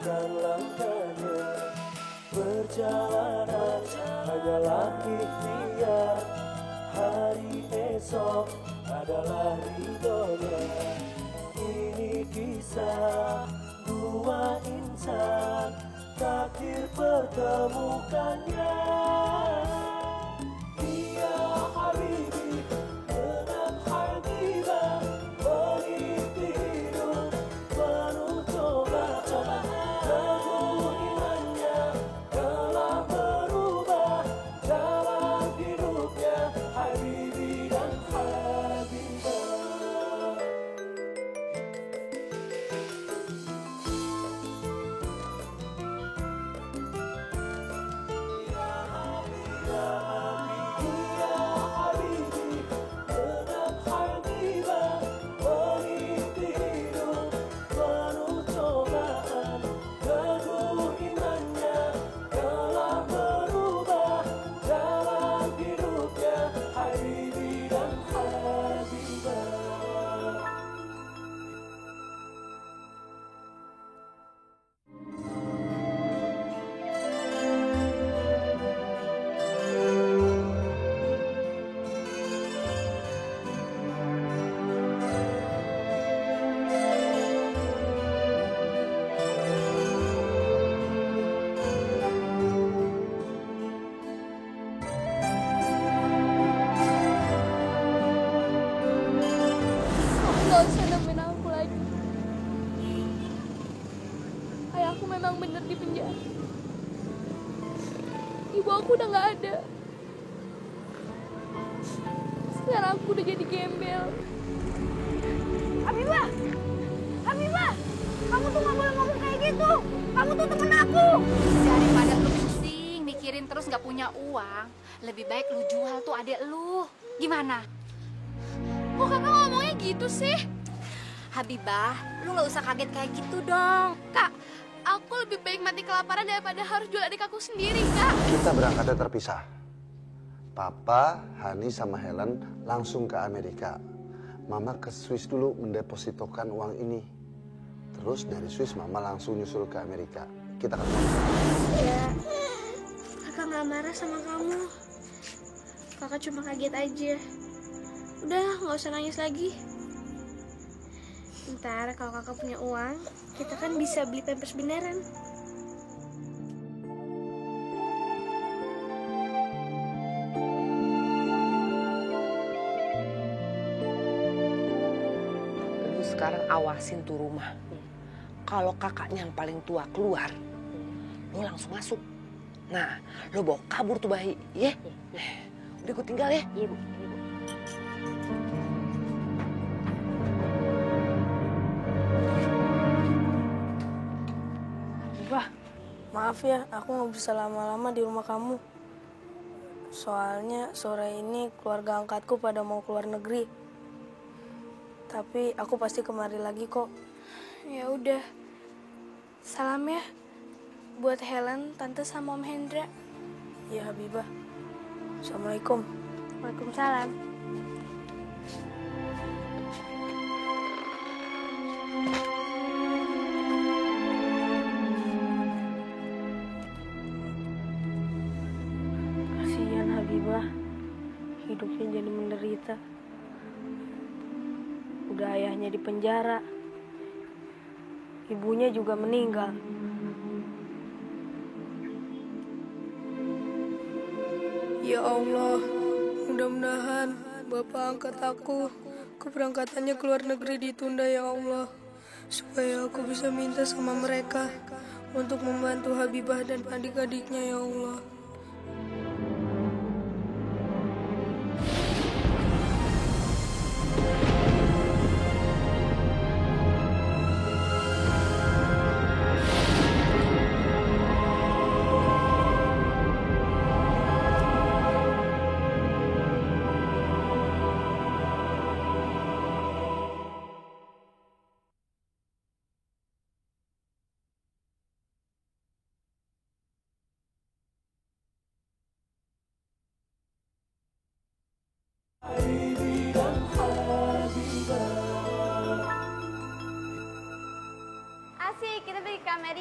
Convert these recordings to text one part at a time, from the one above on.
bukan langkahnya. Perjalanan hanyalah ikhtiar, hari esok adalah ridhonya. Ini kisah dua insan, takdir pertemukannya. Dia Habibi dengan Habibah, meniti hidup penuh cobaan. Teguh imannya telah merubah jalan hidupnya, Habibi dan Habibah. Gak usah nemenin aku lagi. Ayahku memang benar di penjara. Ibu aku udah gak ada. Sekarang aku udah jadi gembel. Habibah! Habibah! Kamu tuh gak boleh ngomong kayak gitu. Kamu tuh temen aku. Daripada lu pusing, mikirin terus gak punya uang, lebih baik lu jual tuh adek lu. Gimana? Kok kakak ngomongnya gitu sih? Habibah, lu gak usah kaget kayak gitu dong. Kak, aku lebih baik mati kelaparan daripada harus jual adik aku sendiri, Kak. Kita berangkatnya terpisah. Papa, Hani, sama Helen langsung ke Amerika. Mama ke Swiss dulu mendepositokan uang ini. Terus dari Swiss Mama langsung nyusul ke Amerika. Kita akan Ya, kakak gak marah sama kamu. Kakak cuma kaget aja. Udah, gak usah nangis lagi. Ntar kalau kakak punya uang, kita kan bisa beli pampers beneran. Lu sekarang awasin tuh rumah. Kalau kakaknya yang paling tua keluar, lu langsung masuk. Nah, lu bawa kabur tuh bayi, ya? Udah gue tinggal ya? Iya, Bu. Bah, maaf ya, aku nggak bisa lama-lama di rumah kamu. Soalnya sore ini keluarga angkatku pada mau keluar negeri. Tapi aku pasti kemari lagi kok. Ya udah. Salam ya buat Helen, Tante sama Om Hendra. Ya Habibah. Assalamualaikum. Waalaikumsalam. Kasihan Habibah. Hidupnya jadi menderita. Udah ayahnya di penjara. Ibunya juga meninggal. Ya Allah, mudah-mudahan Bapak angkat aku keberangkatannya ke luar negeri ditunda ya Allah. Supaya aku bisa minta sama mereka untuk membantu Habibah dan adik-adiknya ya Allah.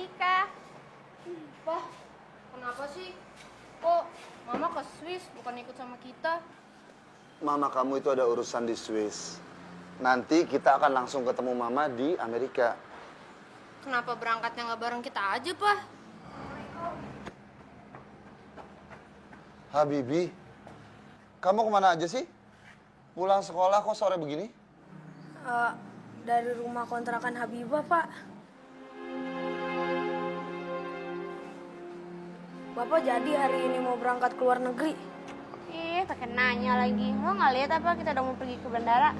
Amerika. Wah, kenapa sih? Kok Mama ke Swiss bukan ikut sama kita? Mama kamu itu ada urusan di Swiss. Nanti kita akan langsung ketemu Mama di Amerika. Kenapa berangkatnya nggak bareng kita aja, Pak? Habibi, kamu kemana aja sih? Pulang sekolah kok sore begini? Dari rumah kontrakan Habibah, Pak. Bapak jadi hari ini mau berangkat ke luar negeri. Ih, pakai nanya lagi. Lo nggak lihat apa kita udah mau pergi ke bandara?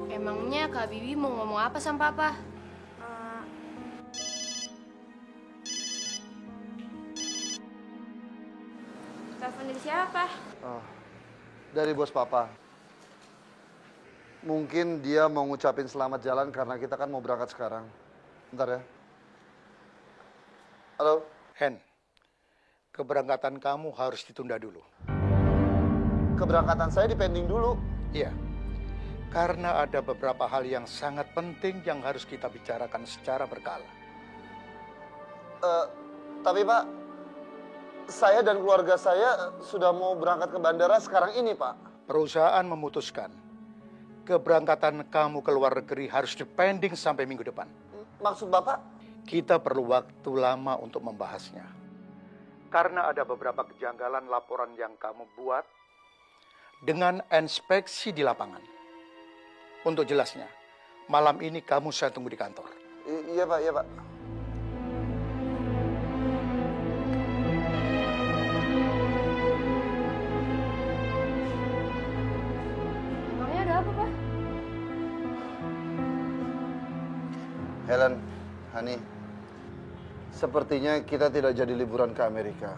Emangnya Kak Bibi mau ngomong apa sama Papa? Telepon dari siapa? Oh, dari bos Papa. Mungkin dia mau ngucapin selamat jalan karena kita kan mau berangkat sekarang. Bentar ya. Halo? Hen, keberangkatan kamu harus ditunda dulu. Keberangkatan saya dipending dulu. Iya, karena ada beberapa hal yang sangat penting yang harus kita bicarakan secara berkala. Tapi Pak, saya dan keluarga saya sudah mau berangkat ke bandara sekarang ini, Pak. Perusahaan memutuskan keberangkatan kamu ke luar negeri harus dipending sampai minggu depan. Maksud Bapak? Kita perlu waktu lama untuk membahasnya. Karena ada beberapa kejanggalan laporan yang kamu buat dengan inspeksi di lapangan. Untuk jelasnya, malam ini kamu saya tunggu di kantor. Iya Pak, iya Pak. Emangnya ada apa, Pak? Helen, Hani, sepertinya kita tidak jadi liburan ke Amerika.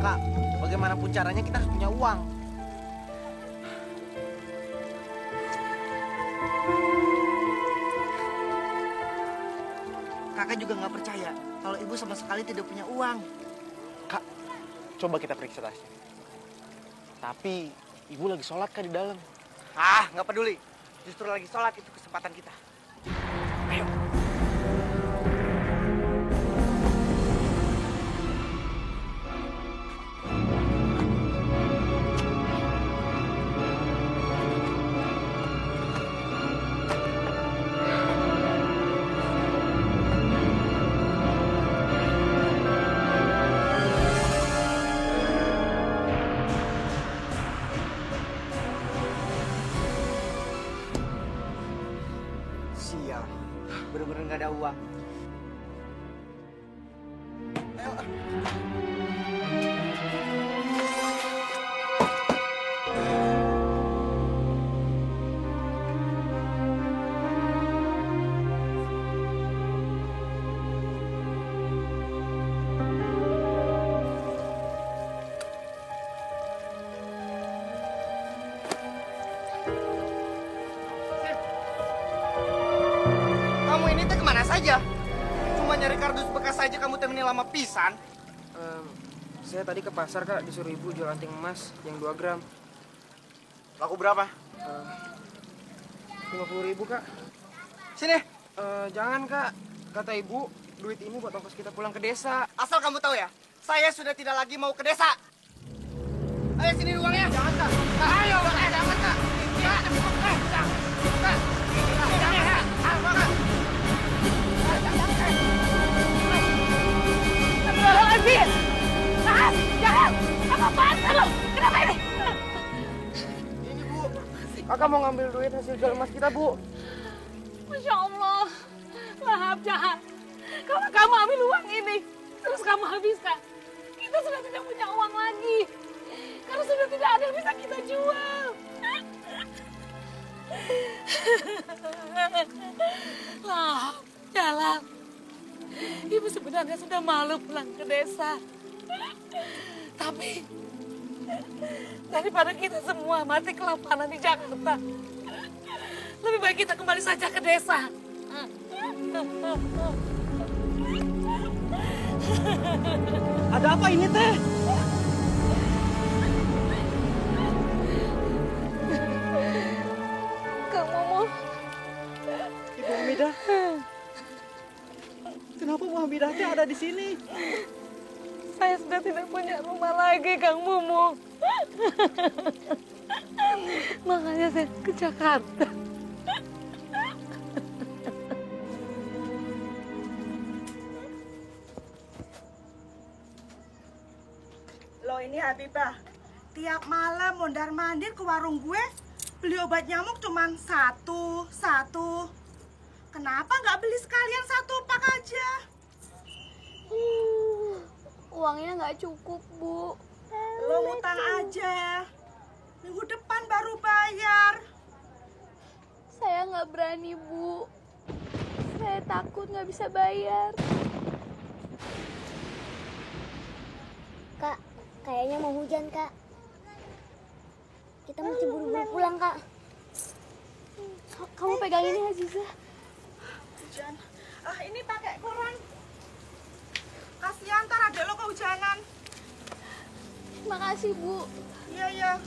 Kak, bagaimanapun caranya kita harus punya uang. Kakak juga nggak percaya kalau ibu sama sekali tidak punya uang. Kak, coba kita periksa tasnya. Tapi ibu lagi sholat kan di dalam. Ah, nggak peduli. Justru lagi sholat itu kesempatan kita. Ayo. Sial, bener-bener nggak ada uang. Ayo. Kamu ini teh kemana saja? Cuma nyari kardus bekas saja kamu teh ini lama pisan. Saya tadi ke pasar, Kak, disuruh ibu jual anting emas yang 2 gram. Laku berapa? 50.000, Kak. Sini. Jangan, Kak. Kata ibu, duit ini buat ongkos kita pulang ke desa. Asal kamu tahu ya, saya sudah tidak lagi mau ke desa. Ayo sini uangnya. Jangan, Kak. Ayo, jangan, Kak. Astagfirullahaladzim! Tahan! Jangan! Apa-apaan lo? Kenapa ini? Ini, Bu. Kakak mau ngambil duit hasil jual emas kita, Bu. Masya Allah. Lahap jahat. Kalau kamu ambil uang ini, terus kamu habiskan, kita sudah tidak punya uang lagi. Karena sudah tidak ada yang bisa kita jual. Lahap, jalan. Ibu sebenarnya sudah malu pulang ke desa. Tapi daripada kita semua mati kelaparan di Jakarta, Lebih baik kita kembali saja ke desa. Ada apa ini teh? Kang Momo. Ibu Hamidah. Kenapa Bu Hamidah teh ada di sini? Saya sudah tidak punya rumah lagi, Kang Momo. Makanya saya ke Jakarta. Loh ini Habibah, tiap malam mondar-mandir ke warung gue, beli obat nyamuk cuma satu. Kenapa nggak beli sekalian satu pak aja? Uangnya nggak cukup, Bu. Lo ngutang aja. Minggu depan baru bayar. Saya nggak berani, Bu. Saya takut nggak bisa bayar. Kak, kayaknya mau hujan, Kak. Kita mesti buru-buru pulang, Kak. Kamu pegang ini, Aziza. Hujan. Ini pakai koran. Kasihan ntar adek lo kehujanan. Makasih, Bu. Iya.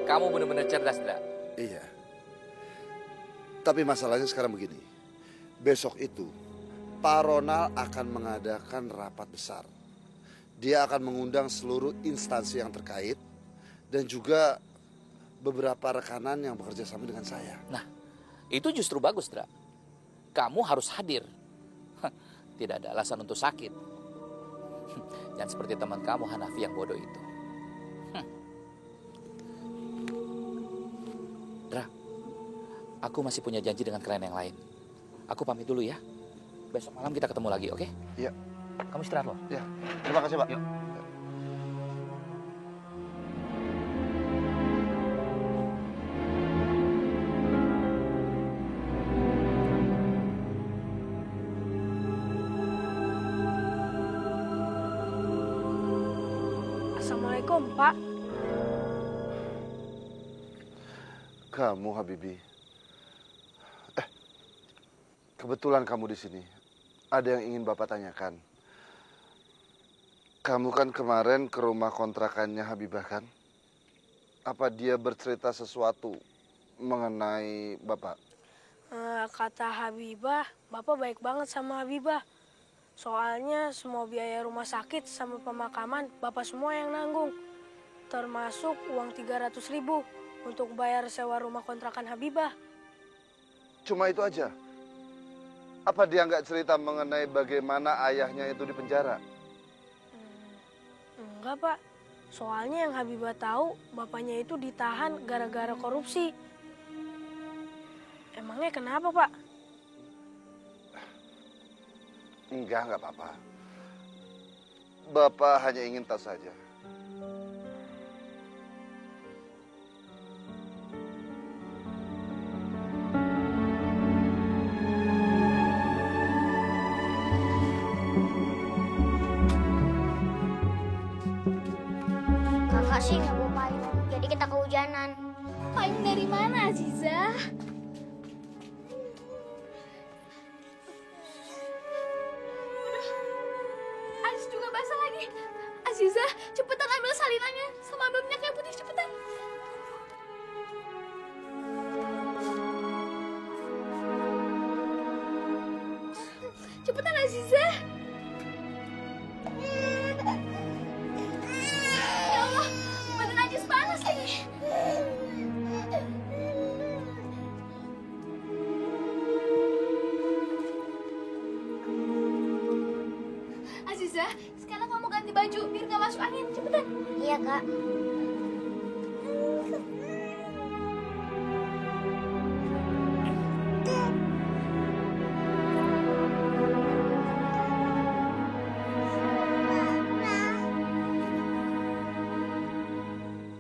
Kamu benar-benar cerdas, Dra. Iya. Tapi masalahnya sekarang begini. Besok itu, Pak Ronald akan mengadakan rapat besar. Dia akan mengundang seluruh instansi yang terkait dan juga beberapa rekanan yang bekerja sama dengan saya. Nah, itu justru bagus, Dra. Kamu harus hadir. Tidak ada alasan untuk sakit. Jangan seperti teman kamu, Hanafi, yang bodoh itu. Dra, aku masih punya janji dengan klien yang lain. Aku pamit dulu ya. Besok malam kita ketemu lagi, oke? Iya. Kamu istirahat loh. Iya. Terima kasih, Pak. Yuk. Assalamualaikum, Pak. Kamu, Habibi. Kebetulan kamu di sini. Ada yang ingin Bapak tanyakan. Kamu kan kemarin ke rumah kontrakannya Habibah kan? Apa dia bercerita sesuatu mengenai Bapak? Kata Habibah, Bapak baik banget sama Habibah. Soalnya semua biaya rumah sakit sama pemakaman Bapak semua yang nanggung. Termasuk uang 300.000 untuk bayar sewa rumah kontrakan Habibah. Cuma itu aja? Apa dia nggak cerita mengenai bagaimana ayahnya itu di penjara? Enggak, Pak. Soalnya yang Habibah tahu, bapaknya itu ditahan gara-gara korupsi. Emangnya kenapa, Pak? Enggak apa-apa. Bapak hanya ingin tahu saja. Kakak sih nggak bawa payung, jadi kita kehujanan. Payung dari mana, Aziza? Aziz juga basah lagi. Aziza, cepetan ambil salinannya sama ambil minyak yang putih, cepetan. Cepetan, Aziza. Ya Allah, baju biar nggak masuk angin. Cepetan. Iya, Kak.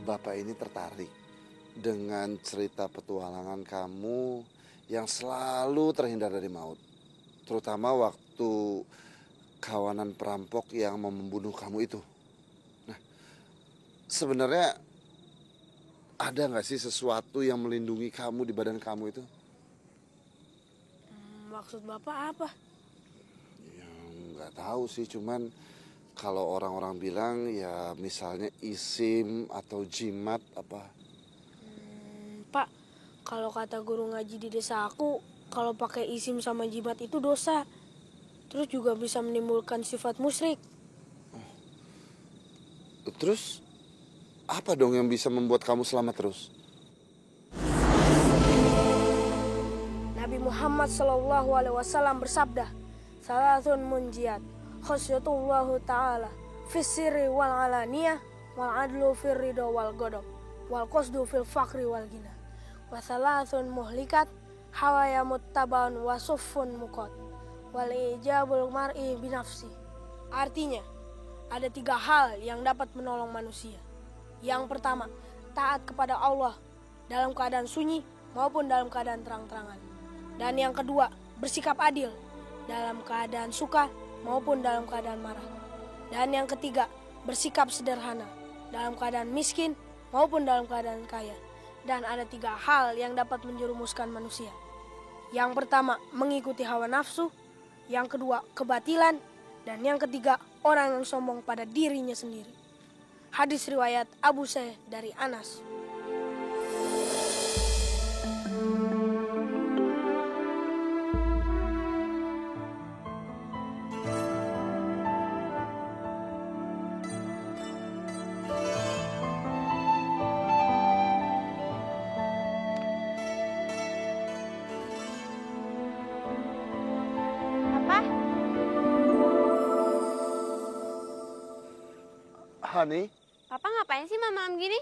Bapak ini tertarik dengan cerita petualangan kamu yang selalu terhindar dari maut. Terutama waktu kawanan perampok yang mau membunuh kamu itu. Nah, sebenarnya ada nggak sih sesuatu yang melindungi kamu di badan kamu itu? Maksud Bapak apa? Ya, nggak tahu sih, cuman kalau orang-orang bilang ya misalnya isim atau jimat apa. Pak, kalau kata guru ngaji di desa aku, kalau pakai isim sama jimat itu dosa. Terus juga bisa menimbulkan sifat musyrik. Terus apa dong yang bisa membuat kamu selamat terus? Nabi Muhammad SAW bersabda, "Salatun munjiat, khasyatullahu ta'ala, fis sirri wal alaniyah, wal adlu fir ridho wal ghadab, wal qasdu fil fakri wal ghina, wa salatun muhlikat, hawaya muttaban wa suffun muqat, wal ijabul mar'i binafsi." Artinya, ada 3 hal yang dapat menolong manusia. Yang pertama, taat kepada Allah dalam keadaan sunyi maupun dalam keadaan terang-terangan. Dan yang kedua, bersikap adil dalam keadaan suka maupun dalam keadaan marah. Dan yang ketiga, bersikap sederhana dalam keadaan miskin maupun dalam keadaan kaya. Dan ada 3 hal yang dapat menjerumuskan manusia. Yang pertama, mengikuti hawa nafsu. Yang kedua, kebatilan. Dan yang ketiga, orang yang sombong pada dirinya sendiri. Hadis riwayat Abu Sa'id dari Anas. Hani? Papa ngapain sih malam-malam gini?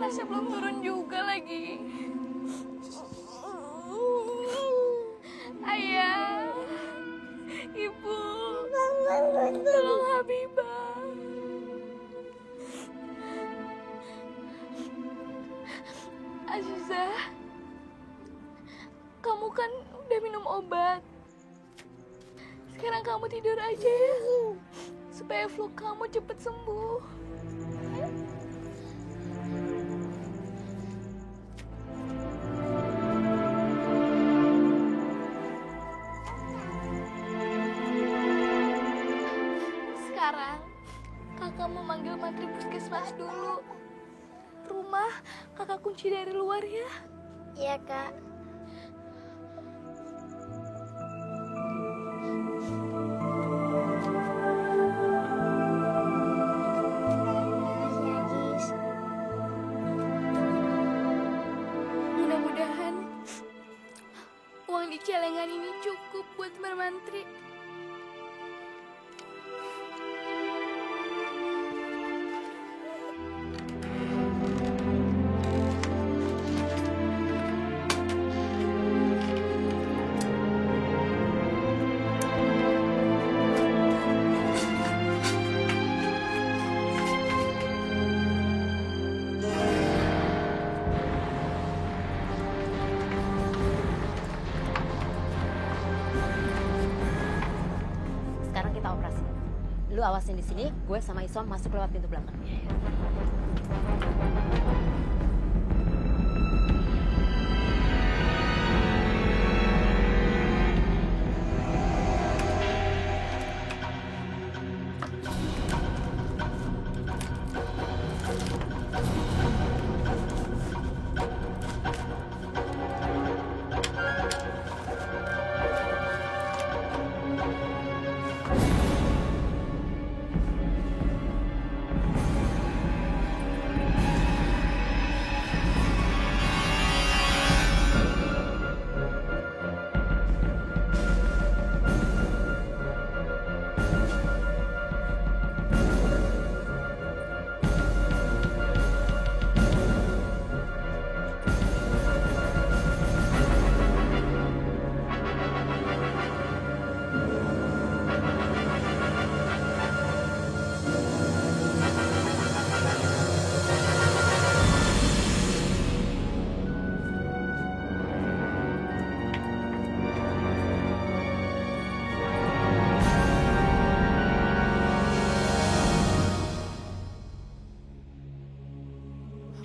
Tasya belum turun juga lagi. Ayah, Ibu, tolong Habibah. Aziza, kamu kan udah minum obat. Sekarang kamu tidur aja ya, supaya flu kamu cepet sembuh. Sekarang kakak mau manggil mantri puskesmas dulu. Rumah kakak kunci dari luar ya. Iya, Kak. tabungan ini cukup buat bermantri. Sekarang kita operasi. Lu awasin di sini, gue sama Isom masuk lewat pintu belakang.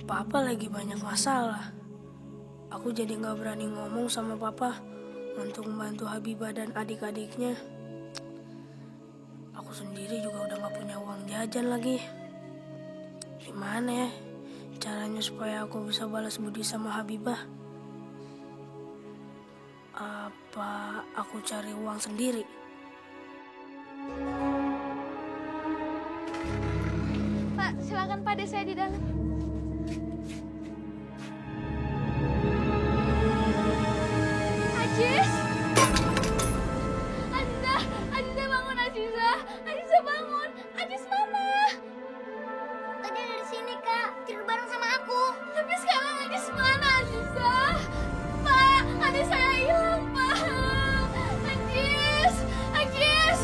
Papa lagi banyak masalah. Aku jadi gak berani ngomong sama Papa untuk membantu Habibah dan adik-adiknya. Aku sendiri juga udah gak punya uang jajan lagi. Gimana ya caranya supaya aku bisa balas budi sama Habibah? Apa aku cari uang sendiri? Pak, silakan Pak, ada saya di dalam. Ajis! Aziza bangun, Aziza! Aziza bangun! Ajis mama! Tadi ada di sini, Kak. Tidur bareng sama aku. Tapi sekarang Ajis mana, Aziza? Pak, adik saya hilang, Pak! Ajis! Ajis!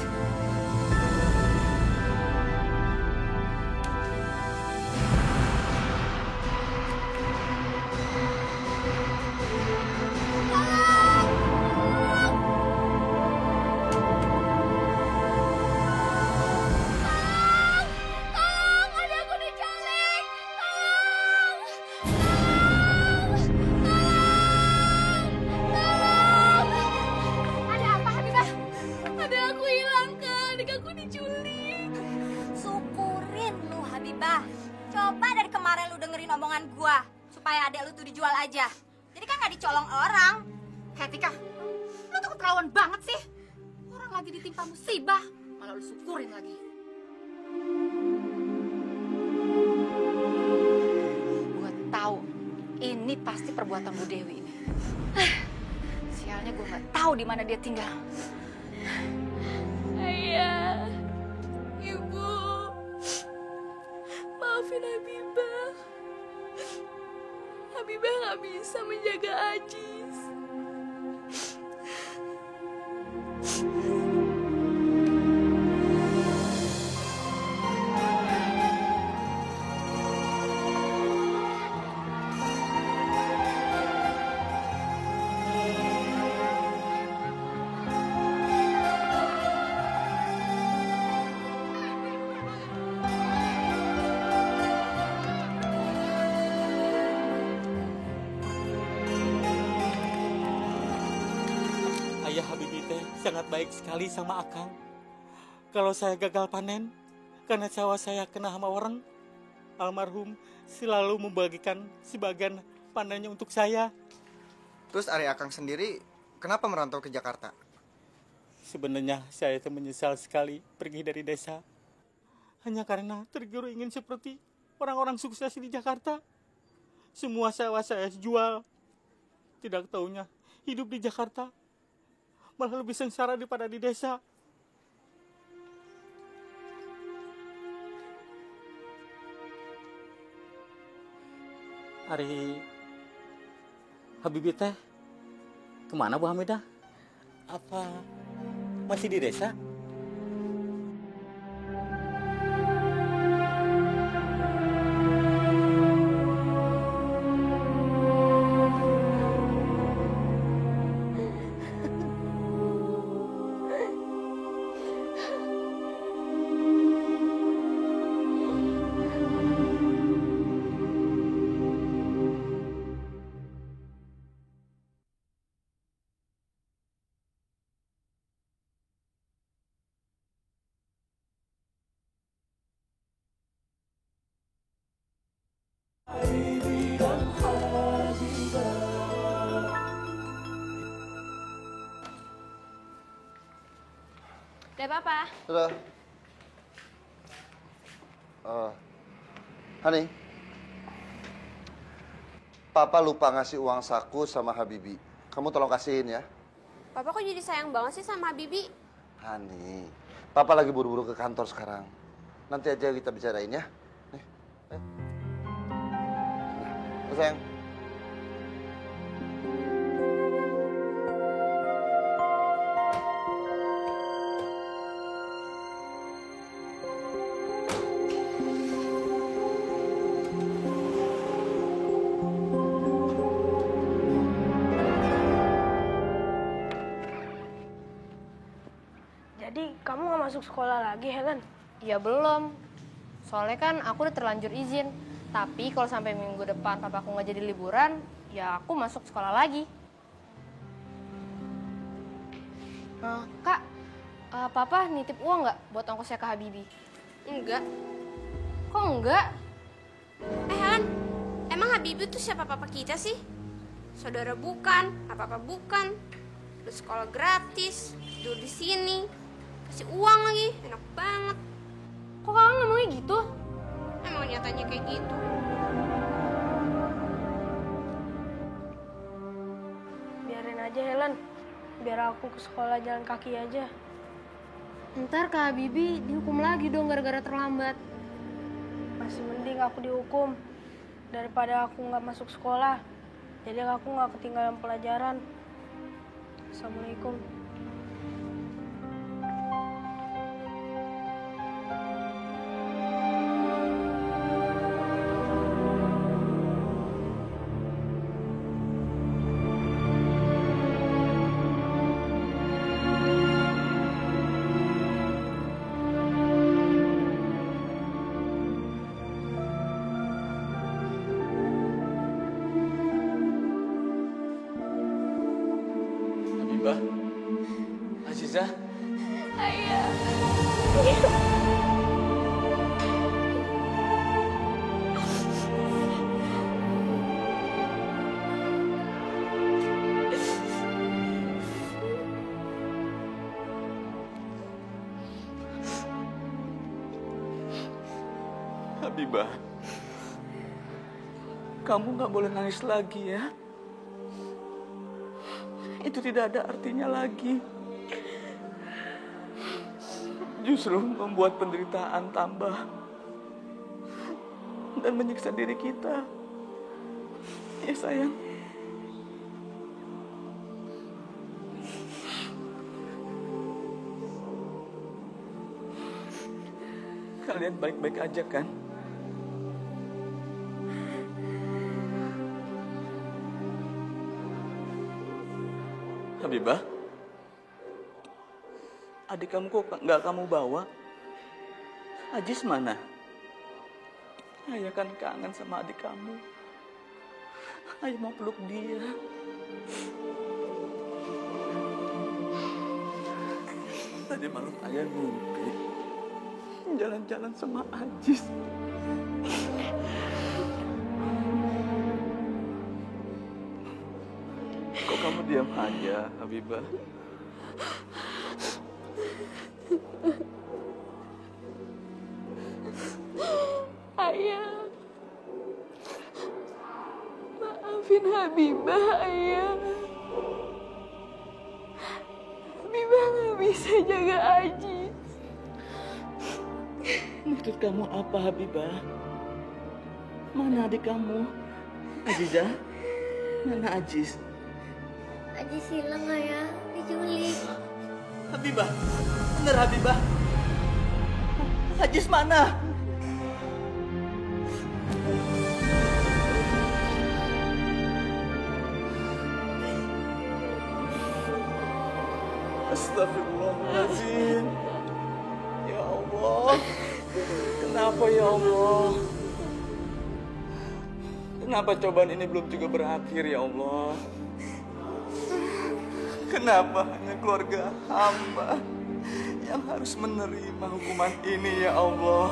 Gua supaya adek lu tuh dijual aja. Jadi kan nggak dicolong orang. Tika, lu tuh keterlaluan banget sih. Orang lagi ditimpa musibah, malah lu syukurin lagi. Gua tahu ini pasti perbuatan Bu Dewi ini. Sialnya gua nggak tahu di mana dia tinggal. Ayah, Ibu, maafin Habibah. Habibah gak bisa menjaga Ajis. Ayah Habibie teh sangat baik sekali sama Akang. Kalau saya gagal panen karena sawah saya kena hama orang, almarhum selalu membagikan sebagian panennya untuk saya. Terus Ari Akang sendiri kenapa merantau ke Jakarta? Sebenarnya saya itu menyesal sekali pergi dari desa. Hanya karena tergiur ingin seperti orang-orang sukses di Jakarta. Semua sawah saya jual. Tidak taunya hidup di Jakarta malah lebih sengsara daripada di desa. Hari Habibie teh kemana Bu Hamidah? Apa masih di desa? Udah, Papa. Sudah. Hani, Papa lupa ngasih uang saku sama Habibie. Kamu tolong kasihin ya. Papa kok jadi sayang banget sih sama Habibie? Hani, Papa lagi buru-buru ke kantor sekarang. Nanti aja kita bicarain ya. Nih, ayo. Nah, sayang. Jadi kamu nggak masuk sekolah lagi, Helen? Ya belum. Soalnya kan aku udah terlanjur izin. Tapi kalau sampai minggu depan papaku nggak jadi liburan, ya aku masuk sekolah lagi. Kak, Papa nitip uang nggak buat ongkosnya ke Habibie? Enggak. Kok enggak? Helen, emang Habibie tuh siapa papa kita sih? Saudara bukan, apa-apa bukan. Terus sekolah gratis, tidur di sini. Kasih uang lagi, enak banget. Kok kakak ngomongnya gitu? Emang nyatanya kayak gitu. Biarin aja, Helen. Biar aku ke sekolah jalan kaki aja. Ntar Kak Habibie dihukum lagi dong gara-gara terlambat. Masih mending aku dihukum daripada aku nggak masuk sekolah. Jadi aku nggak ketinggalan pelajaran. Assalamualaikum. Aziza. Ayah. Habibah, kamu nggak boleh nangis lagi ya. Itu tidak ada artinya lagi. Justru membuat penderitaan tambah dan menyiksa diri kita. Ya sayang. Kalian baik-baik aja kan? Habibah, adik kamu kok nggak kamu bawa? Ajis mana? Ayah kan kangen sama adik kamu. Ayah mau peluk dia. Tadi malam ayah mimpi jalan-jalan sama Ajis. Kok kamu diam aja, Habibah? Ayah, maafin Habibah, Ayah. nggak bisa jaga Ajis. Maksud kamu apa, Habibah? Mana adik kamu? Azizah? Mana Ajis? Ajis hilang ayah, diculik. Habibah, bener Habibah? Ajis mana? Astagfirullahaladzim. Ya Allah. Kenapa ya Allah? Kenapa cobaan ini belum juga berakhir ya Allah? Kenapa hanya keluarga hamba yang harus menerima hukuman ini ya Allah?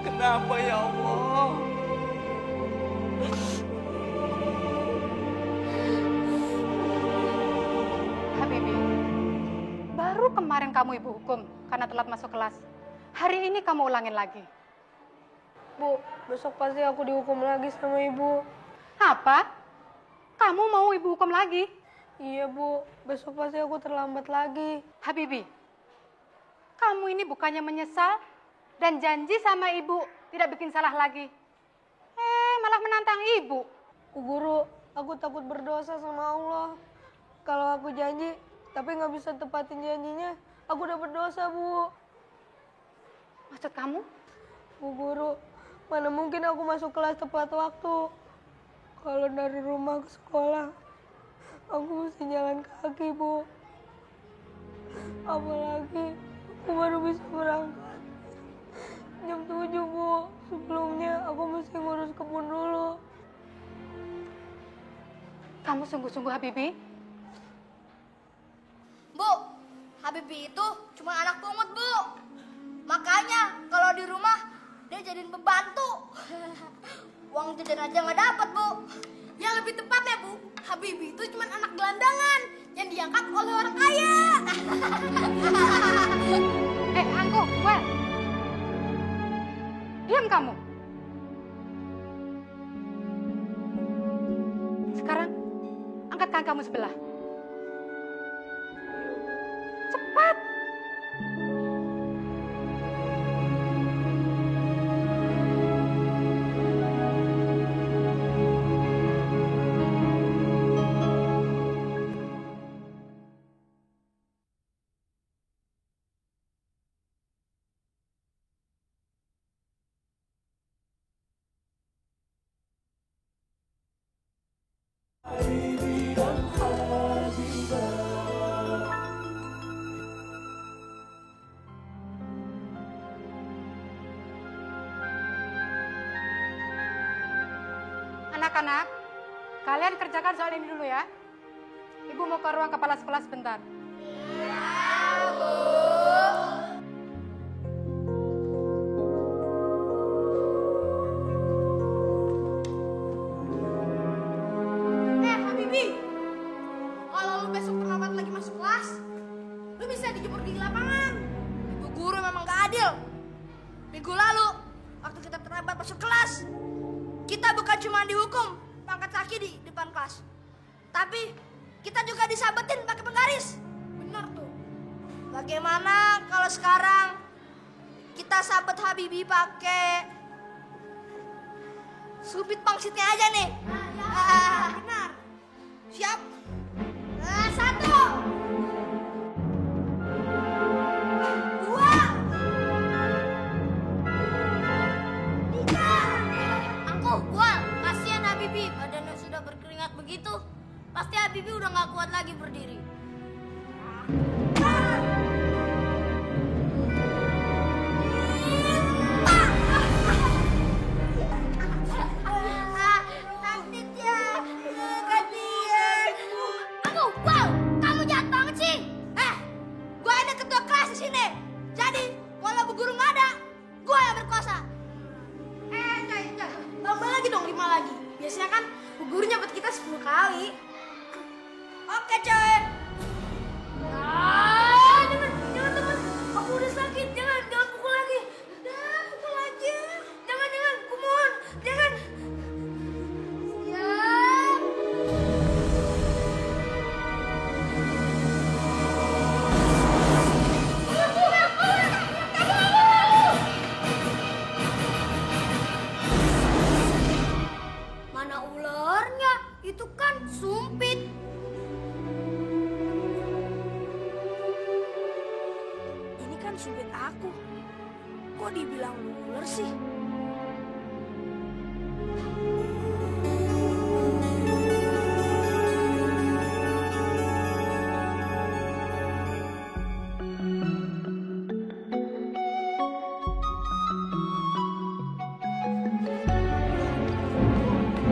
Kenapa ya Allah? Habibi, baru kemarin kamu ibu hukum karena telat masuk kelas. Hari ini kamu ulangin lagi. Bu, besok pasti aku dihukum lagi sama ibu. Apa? Kamu mau ibu hukum lagi? Iya, Bu. Besok pasti aku terlambat lagi. Habibi, kamu ini bukannya menyesal dan janji sama ibu tidak bikin salah lagi. Malah menantang ibu. Bu Guru, aku takut berdosa sama Allah. Kalau aku janji, tapi nggak bisa tepatin janjinya, aku udah berdosa, Bu. Maksud kamu? Bu Guru, mana mungkin aku masuk kelas tepat waktu. Kalau dari rumah ke sekolah, aku mesti jalan kaki, Bu. Apalagi aku baru bisa berangkat jam 7, Bu. Sebelumnya aku mesti ngurus kebun dulu. Kamu sungguh-sungguh, Habibi? Bu, Habibi itu cuma anak pungut, Bu. Makanya kalau di rumah dia jadiin pembantu. Uang jajan aja nggak dapat, Bu. Yang lebih tepatnya, Bu, Habibi itu cuma anak gelandangan yang diangkat oleh orang kaya. Angku, Well. Diam kamu. Sekarang, angkat tangan kamu sebelah. Cepat. Anak-anak, kalian kerjakan soal ini dulu ya. Ibu mau ke ruang kepala sekolah sebentar. Habibi, kalau lu besok terlambat lagi masuk kelas, lu bisa dijemur di lapangan. Ibu guru memang gak adil. Minggu lalu, waktu kita terlambat masuk kelas, kita bukan cuma dihukum angkat kaki di depan kelas, tapi kita juga disabetin pakai penggaris. Benar tuh. Bagaimana kalau sekarang kita sabet Habibi pakai supit pangsitnya aja nih? Benar. Siap? 1, 2, Habibi, badannya sudah berkeringat begitu, pasti Habibi udah gak kuat lagi berdiri. Sakit ya, kasihan. Wow, kamu jahat banget sih. Gue ada ketua kelas di sini. Jadi kalau bu guru nggak ada, gue yang berkuasa. Tambah lagi dong 5 lagi. Biasanya kan bu guru nyabet kita 10 kali. Oke coy. Jangan teman. Aku udah sakit. Jangan pukul lagi. Udah pukul aja. Jangan. Kumohon. Jangan. Siap. kok dibilang ular sih?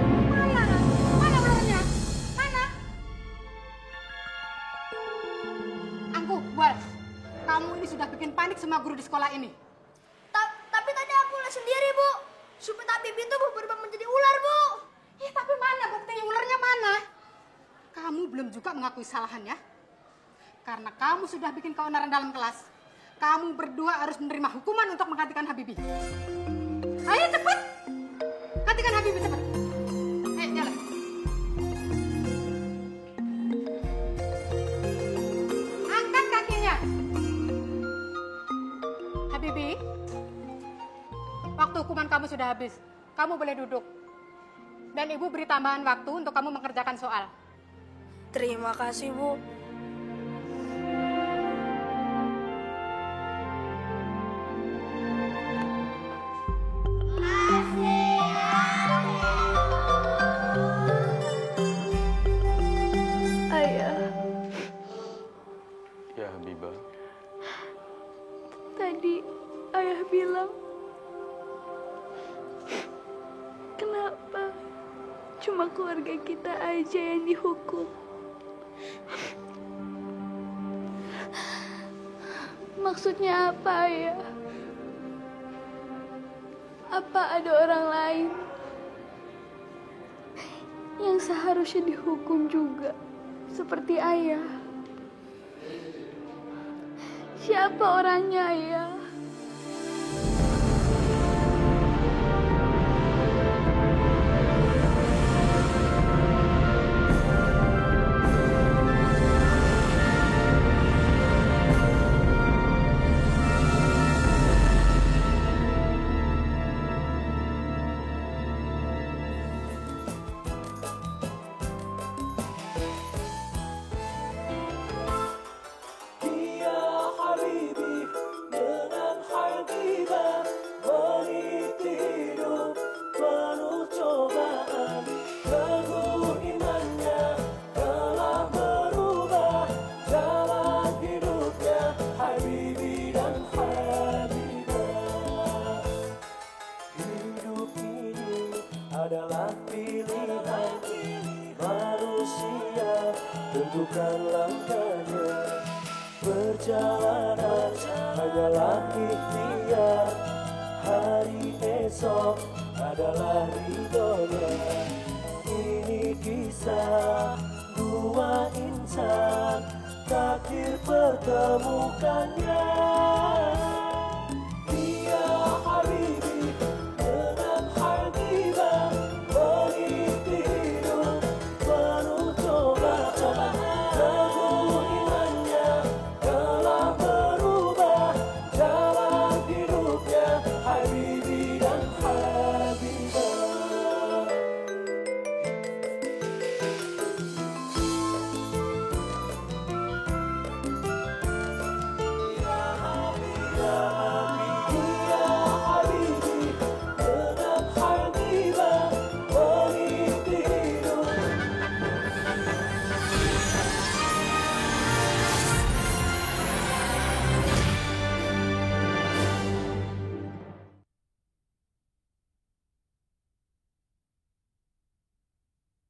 Mana ularnya? Mana? Angku, Buat. Kamu ini sudah bikin panik semua guru di sekolah ini. Tapi tadi aku lihat sendiri, Bu. Supir Habib itu berubah menjadi ular, Bu. Tapi mana buktinya, ularnya mana? Kamu belum juga mengakui salahnya. Karena kamu sudah bikin keonaran dalam kelas. Kamu berdua harus menerima hukuman untuk menggantikan Habibi. Ayo cepat. Gantikan Habibi cepat. Jalan. Angkat kakinya. Habibi, waktu hukuman kamu sudah habis. Kamu boleh duduk. Dan Ibu beri tambahan waktu untuk kamu mengerjakan soal. Terima kasih, Bu. Ayah, Ya, Habibah. tadi ayah bilang, kenapa cuma keluarga kita aja yang dihukum? Maksudnya apa, Ayah? Apa ada orang lain yang seharusnya dihukum juga seperti Ayah? Siapa orangnya, Ayah? Dia Habibi dengan Habibah meniti hidup penuh cobaan. Teguh imannya telah berubah jalan hidupnya Habibi dan Habibah. Hidup ini adalah pilihan manusia, tentukan langkahnya. Perjalanan hanyalah ikhtiar, hari esok adalah ridhonya. Ini kisah dua insan, takdir pertemukannya.